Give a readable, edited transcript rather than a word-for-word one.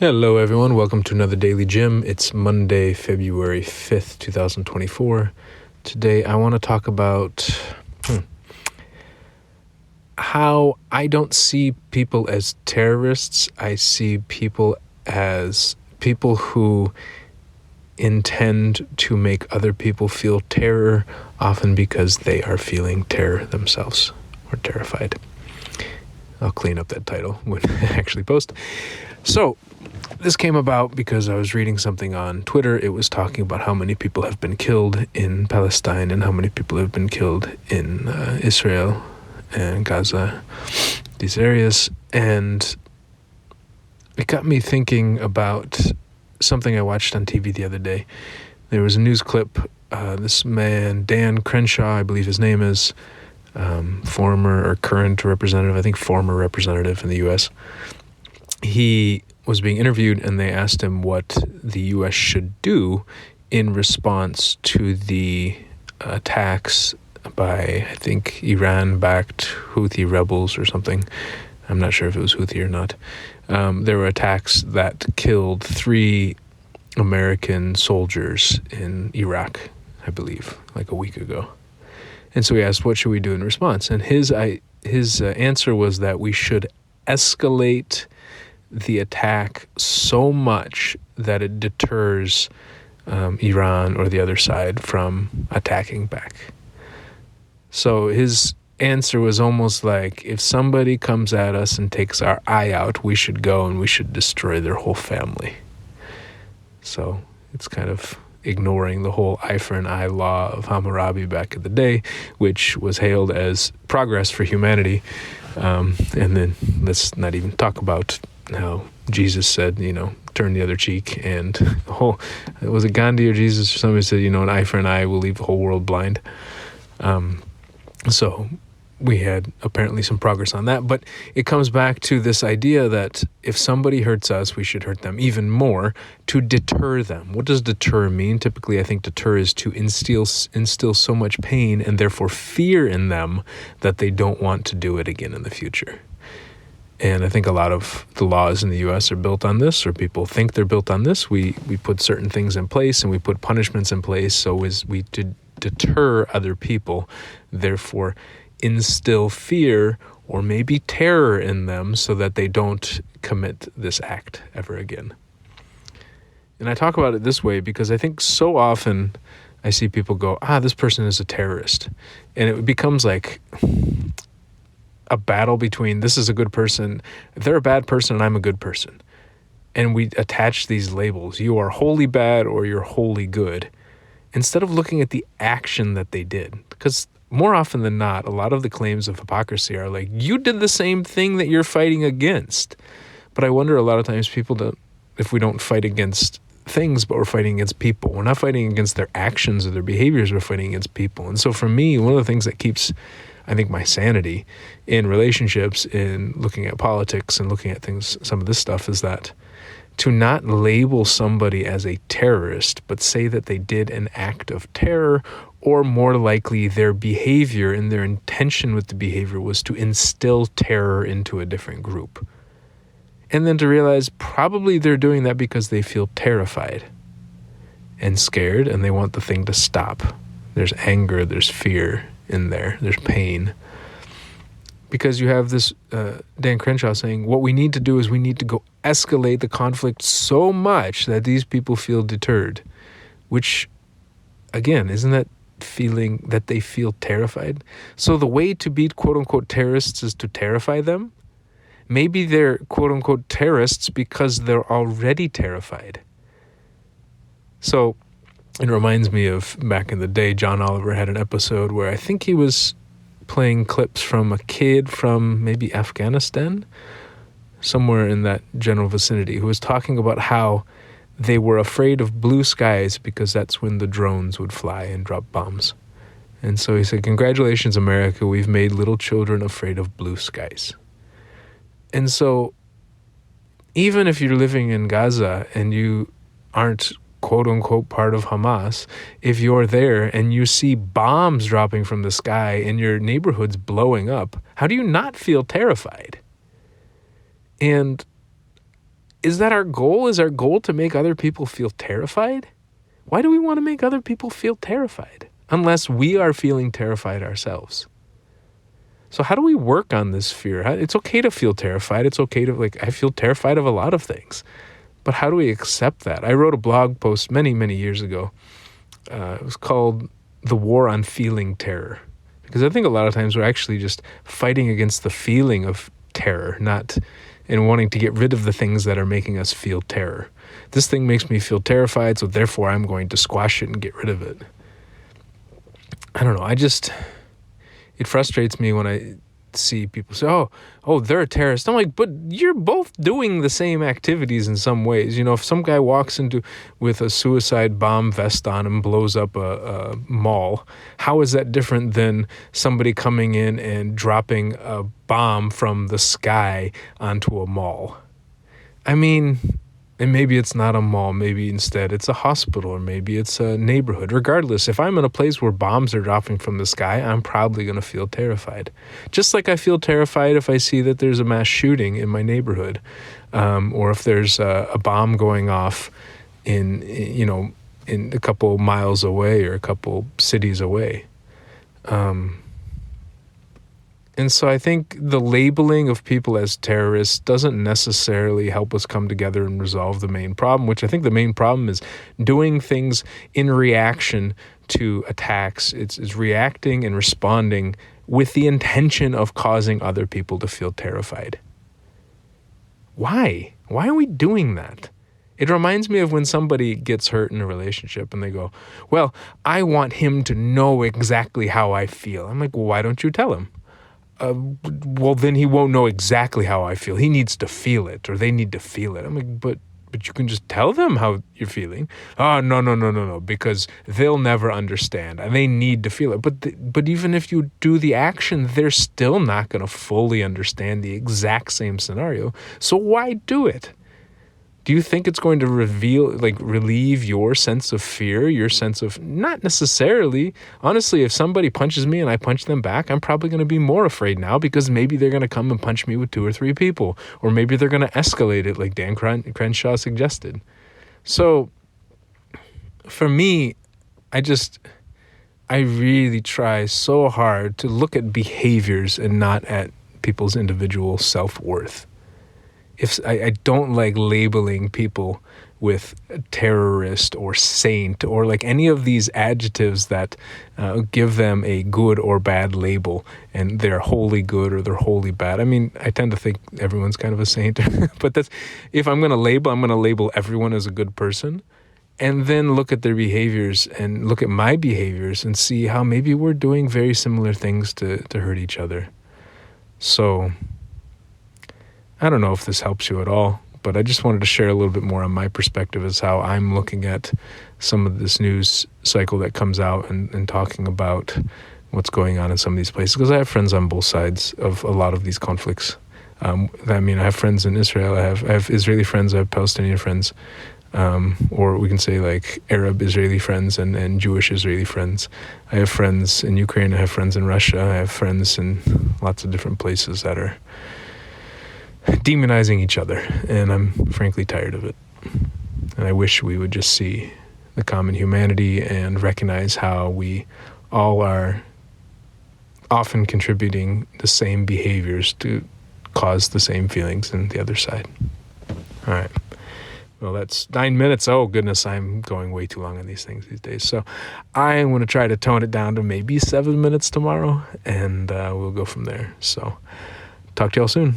Hello, everyone. Welcome to another Daily Jim. It's Monday, February 5th, 2024. Today, I want to talk about how I don't see people as terrorists. I see people as people who intend to make other people feel terror, often because they are feeling terror themselves or terrified. I'll clean up that title when I actually post. So, this came about because I was reading something on Twitter. It was talking about how many people have been killed in Palestine and how many people have been killed in Israel and Gaza, these areas. And it got me thinking about something I watched on TV the other day. There was a news clip. This man, Dan Crenshaw, I believe his name is, former or current representative, I think former representative in the U.S., he was being interviewed and they asked him what the U.S. should do in response to the attacks by, I think, Iran-backed Houthi rebels or something. I'm not sure if it was Houthi or not. There were attacks that killed 3 American soldiers in Iraq, I believe, like a week ago. And so he asked, what should we do in response? And his answer was that we should escalate the attack so much that it deters Iran or the other side from attacking back. So his answer was almost like, if somebody comes at us and takes our eye out, we should go and we should destroy their whole family. So it's kind of ignoring the whole eye for an eye law of Hammurabi back in the day, which was hailed as progress for humanity. And then let's not even talk about how Jesus said, turn the other cheek, and was it Gandhi or Jesus or somebody said, an eye for an eye will leave the whole world blind. So we had apparently some progress on that, but it comes back to this idea that if somebody hurts us, we should hurt them even more to deter them. What does deter mean? Typically, I think deter is to instill so much pain and therefore fear in them that they don't want to do it again in the future. And I think a lot of the laws in the U.S. are built on this, or people think they're built on this. We put certain things in place and we put punishments in place so as we to deter other people, therefore instill fear or maybe terror in them so that they don't commit this act ever again. And I talk about it this way because I think so often I see people go, this person is a terrorist. And it becomes like a battle between, this is a good person, they're a bad person and I'm a good person. And we attach these labels. You are wholly bad or you're wholly good, instead of looking at the action that they did. Because more often than not, a lot of the claims of hypocrisy are like, you did the same thing that you're fighting against. But I wonder a lot of times if we don't fight against things, but we're fighting against people. We're not fighting against their actions or their behaviors, we're fighting against people. And so for me, one of the things that keeps, I think, my sanity in relationships, in looking at politics and looking at things, some of this stuff, is that to not label somebody as a terrorist, but say that they did an act of terror, or more likely their behavior and their intention with the behavior was to instill terror into a different group. And then to realize probably they're doing that because they feel terrified and scared and they want the thing to stop. There's anger, there's fear in there, there's pain. Because you have this Dan Crenshaw saying, what we need to do is we need to go escalate the conflict so much that these people feel deterred. Which, again, isn't that feeling that they feel terrified? So the way to beat quote-unquote terrorists is to terrify them? Maybe they're quote-unquote terrorists because they're already terrified. So it reminds me of back in the day, John Oliver had an episode where I think he was playing clips from a kid from maybe Afghanistan, somewhere in that general vicinity, who was talking about how they were afraid of blue skies because that's when the drones would fly and drop bombs. And so he said, congratulations, America, we've made little children afraid of blue skies. And so even if you're living in Gaza and you aren't quote-unquote part of Hamas, if you're there and you see bombs dropping from the sky and your neighborhood's blowing up, how do you not feel terrified? And Is that our goal? Is our goal to make other people feel terrified? Why do we want to make other people feel terrified? Unless we are feeling terrified ourselves. So how do we work on this fear? It's okay to feel terrified. It's okay to, I feel terrified of a lot of things. But how do we accept that? I wrote a blog post many, many years ago. It was called The War on Feeling Terror. Because I think a lot of times we're actually just fighting against the feeling of terror, not in wanting to get rid of the things that are making us feel terror. This thing makes me feel terrified, so therefore I'm going to squash it and get rid of it. I don't know. It frustrates me when I see people say, oh, they're a terrorist. I'm like, but you're both doing the same activities in some ways. If some guy walks into with a suicide bomb vest on and blows up a mall, how is that different than somebody coming in and dropping a bomb from the sky onto a mall? I mean, and maybe it's not a mall, maybe instead it's a hospital, or maybe it's a neighborhood. Regardless, if I'm in a place where bombs are dropping from the sky, I'm probably going to feel terrified. Just like I feel terrified if I see that there's a mass shooting in my neighborhood, or if there's a bomb going off in a couple miles away or a couple cities away. And so I think the labeling of people as terrorists doesn't necessarily help us come together and resolve the main problem, which I think the main problem is doing things in reaction to attacks. It's reacting and responding with the intention of causing other people to feel terrified. Why? Why are we doing that? It reminds me of when somebody gets hurt in a relationship and they go, well, I want him to know exactly how I feel. I'm like, well, why don't you tell him? Well, then he won't know exactly how I feel. He needs to feel it, or they need to feel it. I'm like, but you can just tell them how you're feeling. Oh, no, because they'll never understand, and they need to feel it. But even if you do the action, they're still not going to fully understand the exact same scenario. So why do it? Do you think it's going to relieve your sense of fear, your sense of, not necessarily. Honestly, if somebody punches me and I punch them back, I'm probably going to be more afraid now, because maybe they're going to come and punch me with 2 or 3 people, or maybe they're going to escalate it like Dan Crenshaw suggested. So for me, I really try so hard to look at behaviors and not at people's individual self-worth. If I don't like labeling people with terrorist or saint or like any of these adjectives that give them a good or bad label, and they're wholly good or they're wholly bad. I mean, I tend to think everyone's kind of a saint, but if I'm going to label everyone as a good person, and then look at their behaviors and look at my behaviors and see how maybe we're doing very similar things to hurt each other. So I don't know if this helps you at all, but I just wanted to share a little bit more on my perspective as how I'm looking at some of this news cycle that comes out and talking about what's going on in some of these places, because I have friends on both sides of a lot of these conflicts. I have friends in Israel, I have Israeli friends, I have Palestinian friends, or we can say like Arab Israeli friends and Jewish Israeli friends. I have friends in Ukraine, I have friends in Russia, I have friends in lots of different places that are demonizing each other, and I'm frankly tired of it. And I wish we would just see the common humanity and recognize how we all are often contributing the same behaviors to cause the same feelings in the other side. All right. Well, that's 9 minutes. Oh, goodness, I'm going way too long on these things these days. So I'm going to try to tone it down to maybe 7 minutes tomorrow, and we'll go from there. So talk to y'all soon.